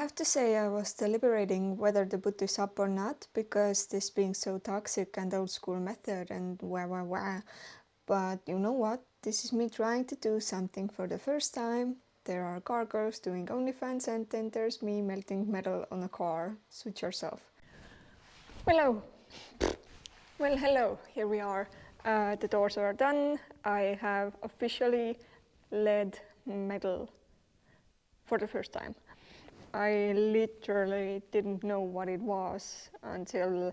have to say I was deliberating whether to put this up or not, because this being so toxic and old school method and wah. But you know what? This is me trying to do something for the first time. There are car girls doing OnlyFans, and then there's me melting metal on a car. Suit yourself. Hello. Well, hello. Here we are. The doors are done. I have officially lead metal for the first time. I literally didn't know what it was until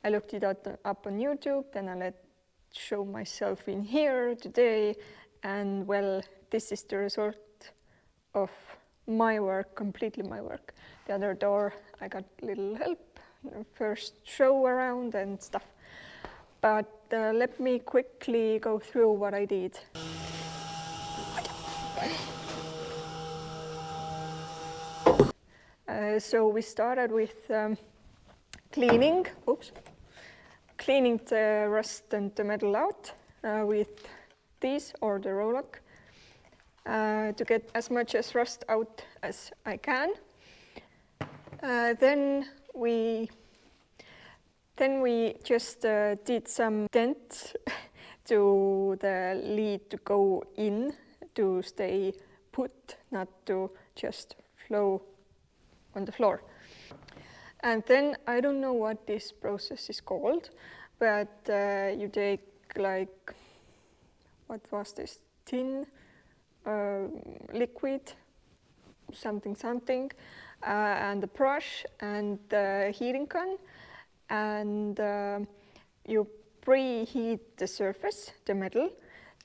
I looked it up on YouTube. Then I let show myself in here today, and well, this is the result of my work, completely my work. The other door I got a little help, first show around and stuff. But let me quickly go through what I did. So we started with cleaning the rust and the metal out with these or the roll-lock to get as much as rust out as I can. Then we just did some dents to the lead to go in, to stay put, not to just flow on the floor. And then I don't know what this process is called, but you take like, what was this, tin, liquid, something, and the brush and the heating gun, and you preheat the surface, the metal,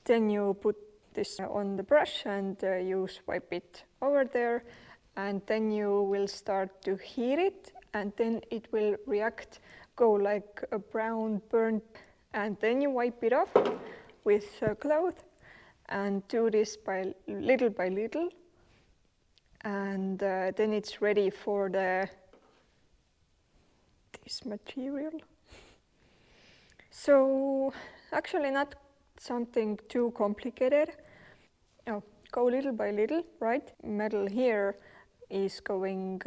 then you put this on the brush and you swipe it over there, and then you will start to heat it, and then it will react, go like a brown burnt, and then you wipe it off with a cloth and do this by little, and then it's ready for this material. So actually not something too complicated. Oh, go little by little, right? Metal here is going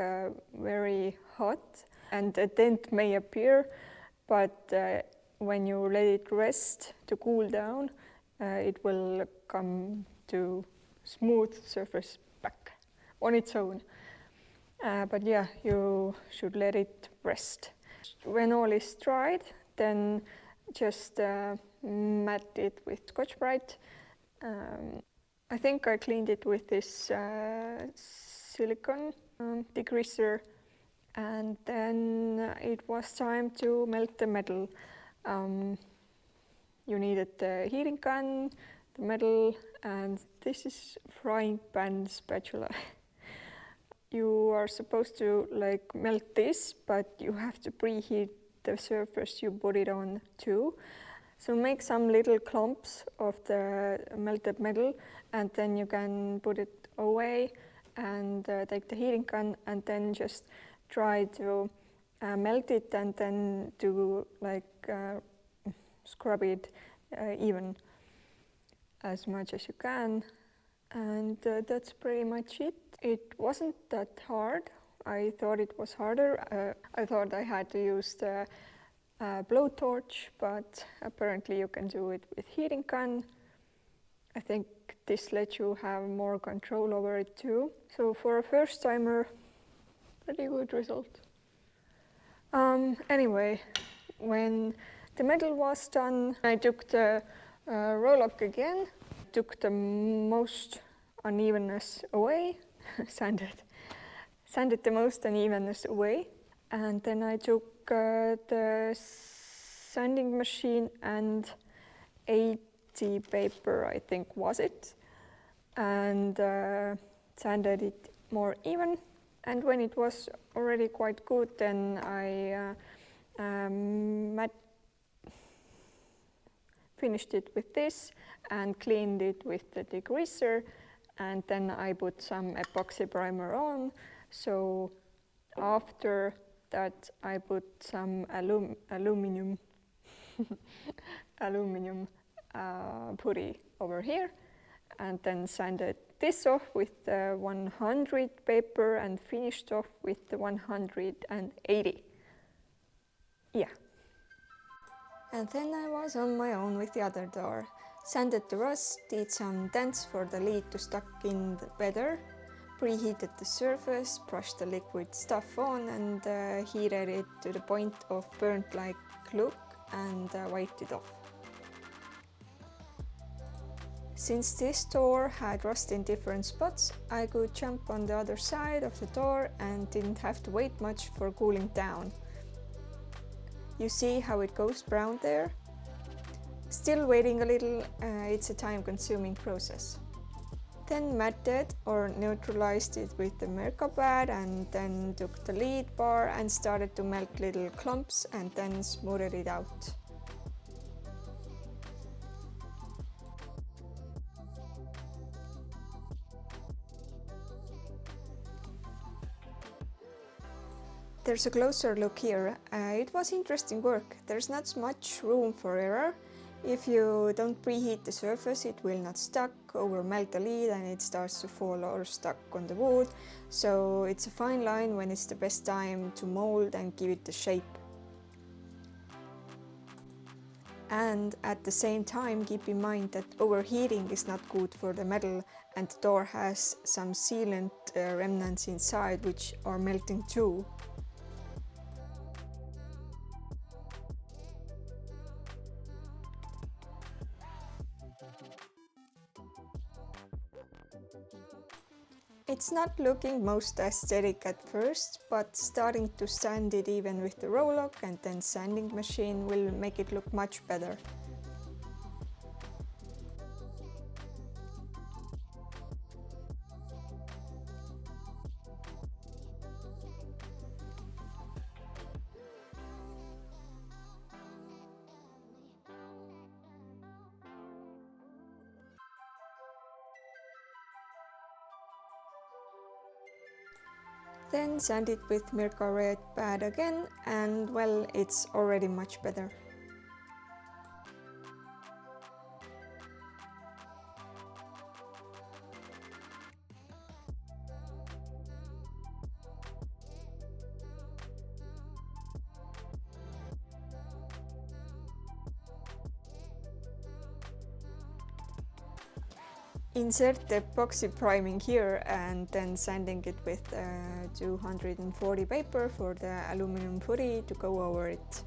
very hot, and a dent may appear, but when you let it rest to cool down, it will come to smooth surface back on its own. But yeah, you should let it rest. When all is dried, then just mat it with Scotch-Brite. I think I cleaned it with this silicone degreaser, and then it was time to melt the metal. You needed the heating gun, the metal, and this is frying pan spatula. You are supposed to like melt this, but you have to preheat the surface you put it on too. So make some little clumps of the melted metal, and then you can put it away and take the heating gun and then just try to melt it, and then to like scrub it even as much as you can. And that's pretty much it. It wasn't that hard. I thought it was harder. I thought I had to use the blowtorch, but apparently you can do it with heating gun. I think this lets you have more control over it too. So for a first timer, pretty good result. Anyway, when the metal was done, I took the roll-lock again, took the most unevenness away, sanded the most unevenness away, and then I took the sanding machine and 80 paper, I think was it, and sanded it more even. And when it was already quite good, then I finished it with this and cleaned it with the degreaser, and then I put some epoxy primer on. So after that I put some aluminum putty over here, and then sanded this off with the 100 paper and finished off with the 180. Yeah. And then I was on my own with the other door. Sanded the rust, did some dents for the lead to stuck in better, preheated the surface, brushed the liquid stuff on and heated it to the point of burnt-like look and wiped it off. Since this door had rust in different spots, I could jump on the other side of the door and didn't have to wait much for cooling down. You see how it goes brown there? Still waiting a little, it's a time-consuming process. Then matted or neutralized it with the Mirka pad and then took the lead bar and started to melt little clumps and then smoothed it out. There's a closer look here. It was interesting work. There's not much room for error. If you don't preheat the surface, it will not stuck, over melt the lead and it starts to fall or stuck on the wood. So it's a fine line when it's the best time to mold and give it the shape. And at the same time, keep in mind that overheating is not good for the metal and the door has some sealant remnants inside which are melting too. It's not looking most aesthetic at first, but starting to sand it even with the roll-lock and then sanding machine will make it look much better. Then sand it with Mirka red pad again and well, it's already much better. Insert the epoxy priming here and then sanding it with 240 paper for the aluminum putty to go over it.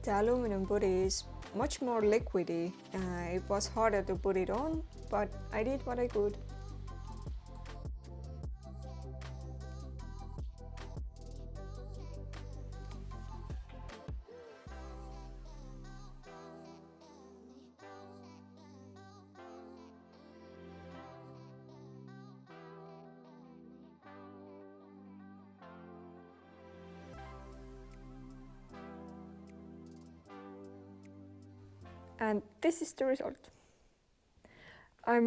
The aluminum putty is much more liquidy. It was harder to put it on, but I did what I could. And this is the result. I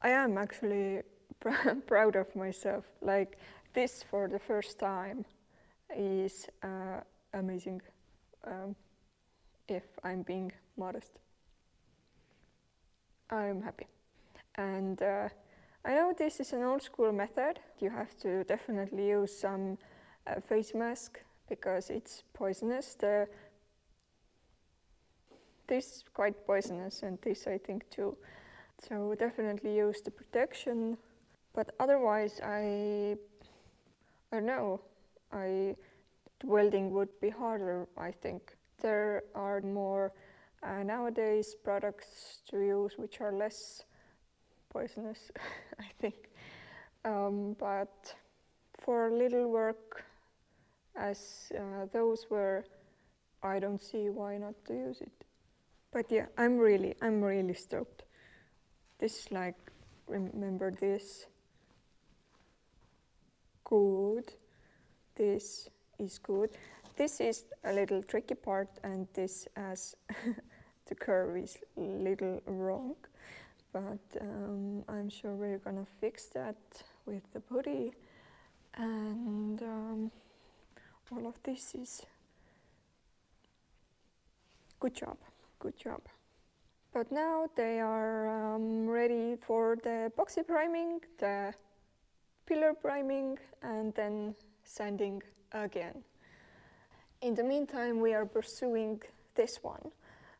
am actually proud of myself. Like this for the first time is amazing, if I'm being modest. I'm happy. And I know this is an old school method. You have to definitely use some face mask because it's poisonous. This is quite poisonous and this I think too. So definitely use the protection. But otherwise I don't know. Welding would be harder, I think. There are more nowadays products to use which are less poisonous, I think. But for little work as those were, I don't see why not to use it. But yeah, I'm really stoked. This is like, remember this. Good. This is good. This is a little tricky part and this as the curve is a little wrong. But I'm sure we're gonna fix that with the putty. And all of this is good job. But now they are ready for the epoxy priming, the pillar priming, and then sanding again. In the meantime, we are pursuing this one.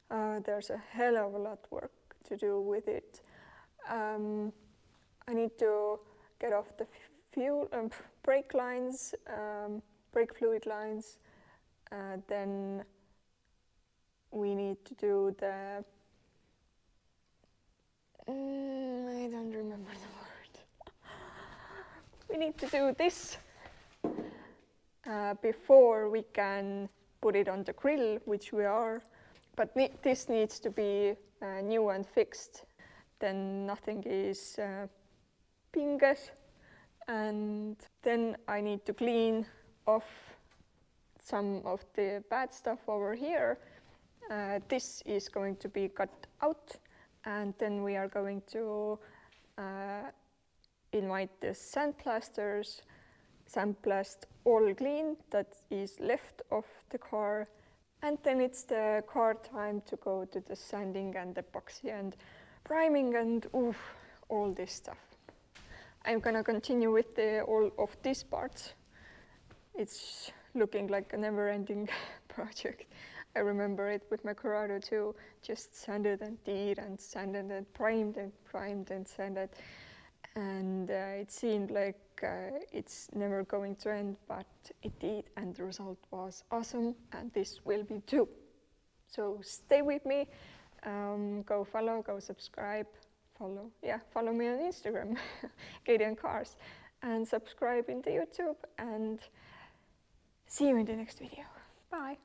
There's a hell of a lot of work to do with it. I need to get off the fuel brake lines, brake fluid lines. Then we need to do the I don't remember the word. We need to do this before we can put it on the grill, which we are. But this needs to be new and fixed. Then nothing is pinges. And then I need to clean off some of the bad stuff over here. This is going to be cut out, and then we are going to invite the sandblasters, sandblast all clean that is left of the car, and then it's the car time to go to the sanding and epoxy and priming and all this stuff. I'm gonna continue with all of these parts. It's looking like a never-ending project. I remember it with my Corrado too, just sanded and did and sanded and primed and sanded. And it seemed like it's never going to end, but it did, and the result was awesome, and this will be too. So stay with me, go follow, go subscribe, follow me on Instagram, Keidi and Cars, and subscribe into YouTube, and see you in the next video. Bye.